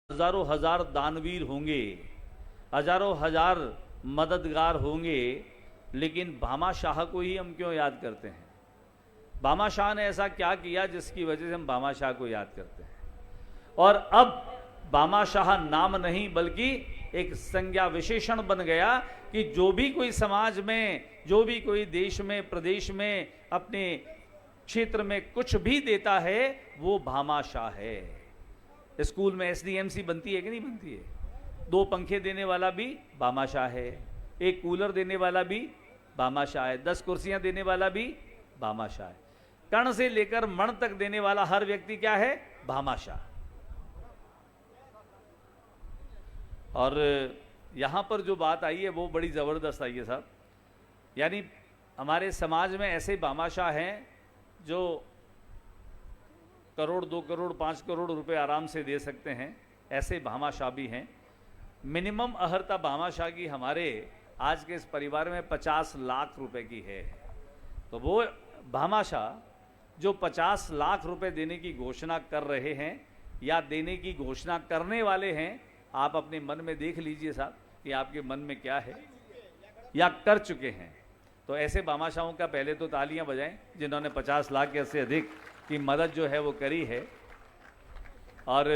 हजारों हजार दानवीर होंगे, हजारों हजार मददगार होंगे, लेकिन भामाशाह को ही हम क्यों याद करते हैं? भामाशाह ने ऐसा क्या किया जिसकी वजह से हम भामाशाह को याद करते हैं? और अब भामाशाह नाम नहीं बल्कि एक संज्ञा विशेषण बन गया कि जो भी कोई समाज में, जो भी कोई देश में, प्रदेश में, अपने क्षेत्र में कुछ भी देता है वो भामाशाह है। स्कूल में एसडीएमसी बनती है कि नहीं बनती है? 2 पंखे देने वाला भी भामाशाह है, 1 कूलर देने वाला भी भामाशाह है, 10 कुर्सियां देने वाला भी भामाशाह है। कण से लेकर मण तक देने वाला हर व्यक्ति क्या है? भामाशाह। और यहां पर जो बात आई है वो बड़ी जबरदस्त आई है साहब। यानी हमारे समाज में ऐसे भामाशाह हैं जो करोड़, 2 करोड़, 5 करोड़ रुपए आराम से दे सकते हैं, ऐसे भामाशाह भी हैं। मिनिमम अहर्ता भामाशाह की हमारे आज के इस परिवार में 50 लाख रुपए की है। तो वो भामाशाह जो 50 लाख रुपए देने की घोषणा कर रहे हैं या देने की घोषणा करने वाले हैं, आप अपने मन में देख लीजिए साहब कि आपके मन में क्या है या कर चुके हैं। तो ऐसे भामाशाहों का पहले तो तालियां बजाएं जिन्होंने 50 लाख से अधिक की मदद जो है वो करी है। और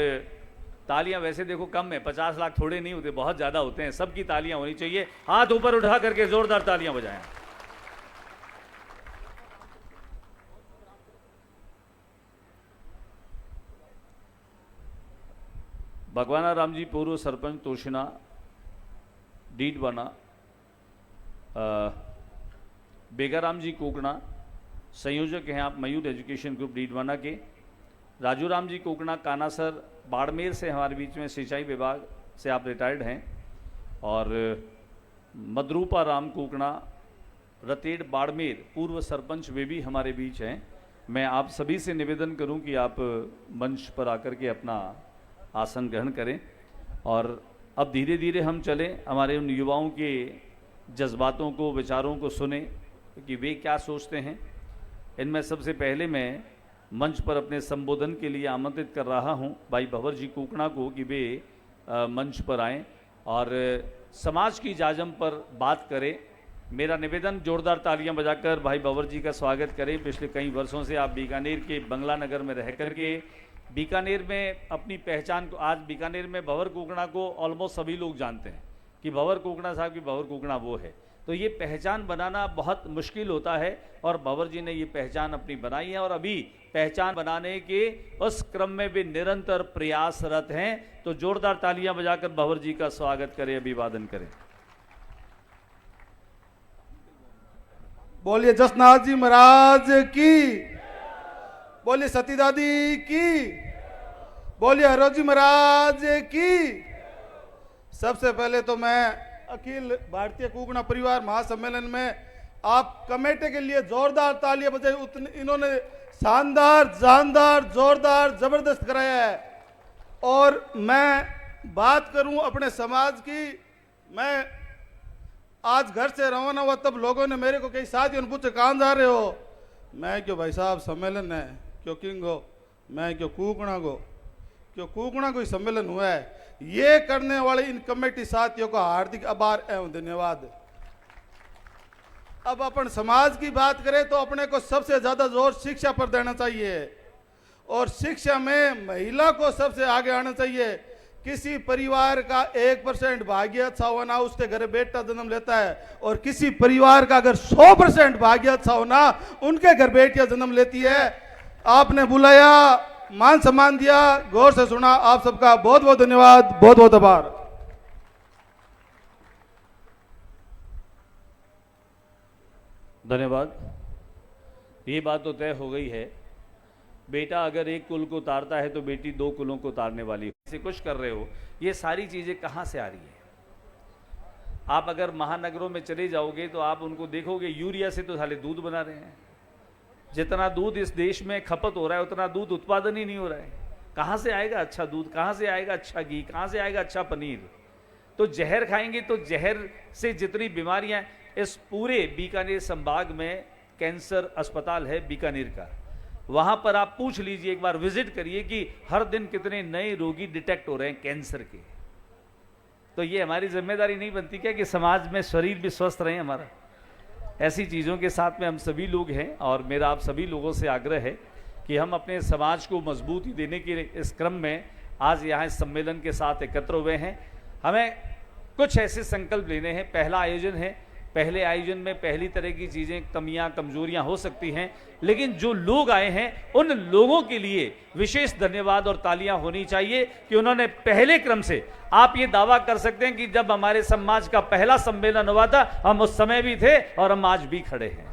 तालियां वैसे देखो कम है, 50 लाख थोड़े नहीं होते, बहुत ज़्यादा होते हैं। सबकी तालियां होनी चाहिए, हाथ ऊपर उठा करके जोरदार तालियां बजाएं। भगवाना राम जी पूर्व सरपंच तोशिना डीडवाना, बेगाराम जी कोकणा संयोजक हैं आप मयूर एजुकेशन ग्रुप डीडवाना के, राजू राम जी कोकणा कानासर बाड़मेर से हमारे बीच में सिंचाई विभाग से आप रिटायर्ड हैं, और मदरूपा राम कोकणा रतेड़ बाड़मेर पूर्व सरपंच वे भी हमारे बीच हैं। मैं आप सभी से निवेदन करूं कि आप मंच पर आकर के अपना आसन ग्रहण करें और अब धीरे धीरे हम चलें, हमारे उन युवाओं के जज्बातों को, विचारों को सुने कि वे क्या सोचते हैं। इनमें सबसे पहले मैं मंच पर अपने संबोधन के लिए आमंत्रित कर रहा हूं भाई भंवर जी कोकणा को कि वे मंच पर आएं और समाज की जाजम पर बात करें। मेरा निवेदन, जोरदार तालियां बजाकर भाई भंवर जी का स्वागत करें। पिछले कई वर्षों से आप बीकानेर के बंगला नगर में रह करके बीकानेर में अपनी पहचान को, आज बीकानेर में भंवर कोकणा को ऑलमोस्ट सभी लोग जानते हैं कि भंवर कोकणा साहब की भंवर कोकणा वो है। तो ये पहचान बनाना बहुत मुश्किल होता है और भंवर जी ने ये पहचान अपनी बनाई है और अभी पहचान बनाने के उस क्रम में भी निरंतर प्रयासरत हैं। तो जोरदार तालियां बजाकर भंवर जी का स्वागत करें, अभिवादन करें। बोलिए जसनाथ जी महाराज की, बोलिए सती दादी की, बोलिए हरोज जी महाराज की। सबसे पहले तो मैं अखिल भारतीय कोकणा परिवार महासम्मेलन में आप कमेटी के लिए जोरदार तालियां बजाई। इन्होंने शानदार, जानदार, जोरदार, जबरदस्त कराया है। और मैं बात करूं अपने समाज की, मैं आज घर से रवाना हुआ तब लोगों ने मेरे को कई साथियों ने पूछा कहाँ जा रहे हो? मैं क्यों भाई साहब सम्मेलन है, क्यों किंग हो, मैं क्यों कोकणा को, क्यों कोकणा कोई सम्मेलन हुआ है। ये करने वाले इन कमेटी साथियों का हार्दिक आभार एवं धन्यवाद। अब अपन समाज की बात करें तो अपने को सबसे ज्यादा जोर शिक्षा पर देना चाहिए और शिक्षा में महिला को सबसे आगे आना चाहिए। किसी परिवार का 1% भाग्य अच्छा होना, उसके घर बेटा जन्म लेता है, और किसी परिवार का अगर 100% भाग्य अच्छा होना, उनके घर बेटियां जन्म लेती है। आपने बुलाया, मान सम्मान दिया, गौर से सुना, आप सबका बहुत बहुत धन्यवाद, बहुत बहुत आभार। धन्यवाद। ये बात तो तय हो गई है, बेटा अगर एक कुल को उतारता है तो बेटी 2 कुलों को उतारने वाली है। ऐसे कुछ कर रहे हो, ये सारी चीजें कहां से आ रही है? आप अगर महानगरों में चले जाओगे तो आप उनको देखोगे, यूरिया से तो साले दूध बना रहे हैं। जितना दूध इस देश में खपत हो रहा है उतना दूध उत्पादन ही नहीं हो रहा है। कहां से आएगा अच्छा दूध, कहां से आएगा अच्छा घी, कहां से आएगा अच्छा पनीर? तो जहर खाएंगे तो जहर से जितनी बीमारियां, इस पूरे बीकानेर संभाग में कैंसर अस्पताल है बीकानेर का, वहां पर आप पूछ लीजिए, एक बार विजिट करिए कि हर दिन कितने नए रोगी डिटेक्ट हो रहे हैं कैंसर के। तो ये हमारी जिम्मेदारी नहीं बनती क्या कि समाज में शरीर भी स्वस्थ रहे हमारा? ऐसी चीज़ों के साथ में हम सभी लोग हैं और मेरा आप सभी लोगों से आग्रह है कि हम अपने समाज को मजबूती देने के इस क्रम में आज यहाँ इस सम्मेलन के साथ एकत्र हुए हैं। हमें कुछ ऐसे संकल्प लेने हैं। पहला आयोजन है, पहले आयोजन में पहली तरह की चीज़ें, कमियां, कमजोरियां हो सकती हैं, लेकिन जो लोग आए हैं उन लोगों के लिए विशेष धन्यवाद और तालियां होनी चाहिए कि उन्होंने पहले क्रम से, आप ये दावा कर सकते हैं कि जब हमारे समाज का पहला सम्मेलन हुआ था हम उस समय भी थे और हम आज भी खड़े हैं।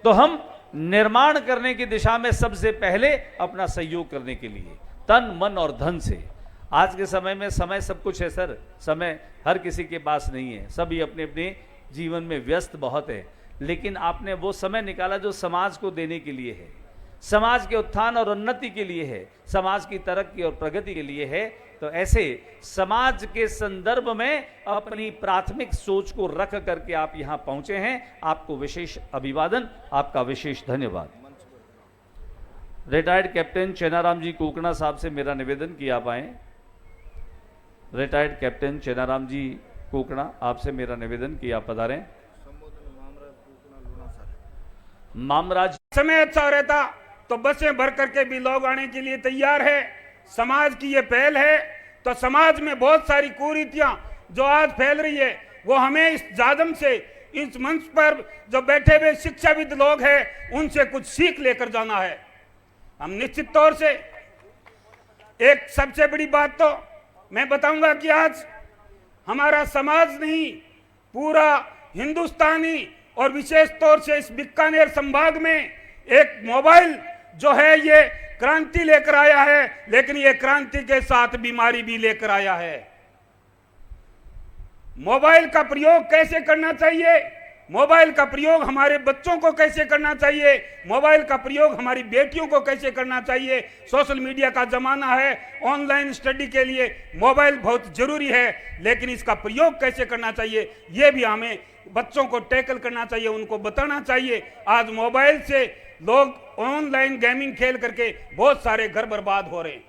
तो हम निर्माण करने की दिशा में सबसे पहले अपना सहयोग करने के लिए तन, मन और धन से। आज के समय में समय सब कुछ है सर, समय हर किसी के पास नहीं है, सभी अपने अपने जीवन में व्यस्त बहुत है, लेकिन आपने वो समय निकाला जो समाज को देने के लिए है, समाज के उत्थान और उन्नति के लिए है, समाज की तरक्की और प्रगति के लिए है। तो ऐसे समाज के संदर्भ में अपनी प्राथमिक सोच को रख करके आप यहां पहुंचे हैं, आपको विशेष अभिवादन, आपका विशेष धन्यवाद। रिटायर्ड कैप्टन चेनाराम जी कोकणा साहब से मेरा निवेदन कि आप आए। रिटायर्ड कैप्टन चेनाराम जी कोकणा, आपसे मेरा निवेदन कि आप पधारें। मामराज, समय अच्छा रहता तो बसें भर करके भी लोग आने के लिए तैयार है। समाज की ये पहल है, तो समाज में बहुत सारी कुरीतियां जो आज फैल रही है वो हमें इस जादम से, इस मंच पर जो बैठे हुए शिक्षाविद लोग हैं उनसे कुछ सीख लेकर जाना है। हम निश्चित तौर से एक सबसे बड़ी बात तो मैं बताऊंगा कि आज हमारा समाज नहीं, पूरा हिंदुस्तानी और विशेष तौर से इस बीकानेर संभाग में एक मोबाइल जो है ये क्रांति लेकर आया है, लेकिन ये क्रांति के साथ बीमारी भी लेकर आया है। मोबाइल का प्रयोग कैसे करना चाहिए, मोबाइल का प्रयोग हमारे बच्चों को कैसे करना चाहिए, मोबाइल का प्रयोग हमारी बेटियों को कैसे करना चाहिए। सोशल मीडिया का जमाना है, ऑनलाइन स्टडी के लिए मोबाइल बहुत जरूरी है, लेकिन इसका प्रयोग कैसे करना चाहिए ये भी हमें बच्चों को टैकल करना चाहिए, उनको बताना चाहिए। आज मोबाइल से लोग ऑनलाइन गेमिंग खेल करके बहुत सारे घर बर्बाद हो रहे हैं।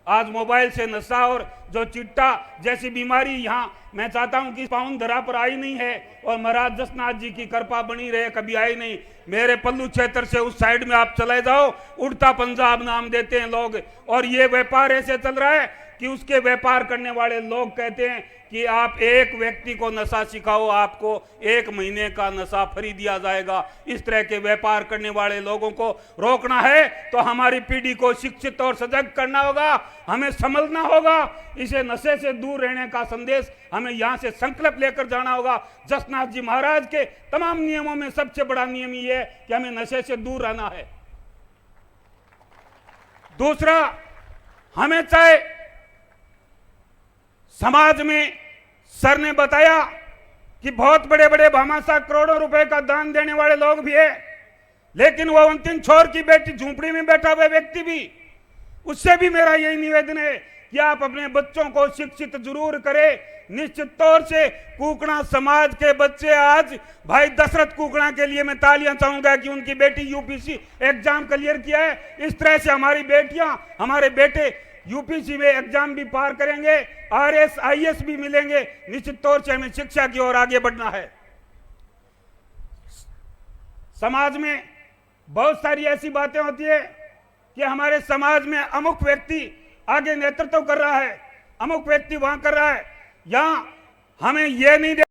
आज मोबाइल से नशा और जो चिट्टा जैसी बीमारी, यहाँ मैं चाहता हूं कि पाउन धरा पर आई नहीं है और महाराज जसनाथ जी की कृपा बनी रहे, कभी आई नहीं। मेरे पल्लू क्षेत्र से उस साइड में आप चले जाओ, उड़ता पंजाब नाम देते हैं लोग, और ये व्यापार ऐसे चल रहा है कि उसके व्यापार करने वाले लोग कहते हैं कि आप एक व्यक्ति को नशा सिखाओ, आपको 1 महीने का नशा फ्री दिया जाएगा। इस तरह के व्यापार करने वाले लोगों को रोकना है तो हमारी पीढ़ी को शिक्षित और सजग करना होगा, हमें समझना होगा, इसे नशे से दूर रहने का संदेश हमें यहाँ से संकल्प लेकर जाना होगा। जसनाथ जी महाराज के तमाम नियमों में सबसे बड़ा नियम ये है कि हमें नशे से दूर रहना है। दूसरा, हमें चाहे समाज में सर ने बताया कि बहुत बड़े बड़े भामाशाह करोड़ों रुपए का दान देने वाले लोग भी है, लेकिन वो अंतिम छोर की बेटी झूंपड़ी में बैठा हुआ व्यक्ति भी, उससे भी मेरा यही निवेदन है कि आप अपने बच्चों को शिक्षित जरूर करें। निश्चित तौर से कुकणा समाज के बच्चे आज, भाई दशरथ कुकणा के लिए मैं तालियां चाहूंगा कि उनकी बेटी यूपीसी एग्जाम क्लियर किया है। इस तरह से हमारी बेटियां, हमारे बेटे यूपीसी में एग्जाम भी पार करेंगे, आरएस आईएएस भी मिलेंगे। निश्चित तौर से हमें शिक्षा की ओर आगे बढ़ना है। समाज में बहुत सारी ऐसी बातें होती है कि हमारे समाज में अमुक व्यक्ति आगे नेतृत्व कर रहा है, अमुक व्यक्ति वहां कर रहा है, यहां हमें यह नहीं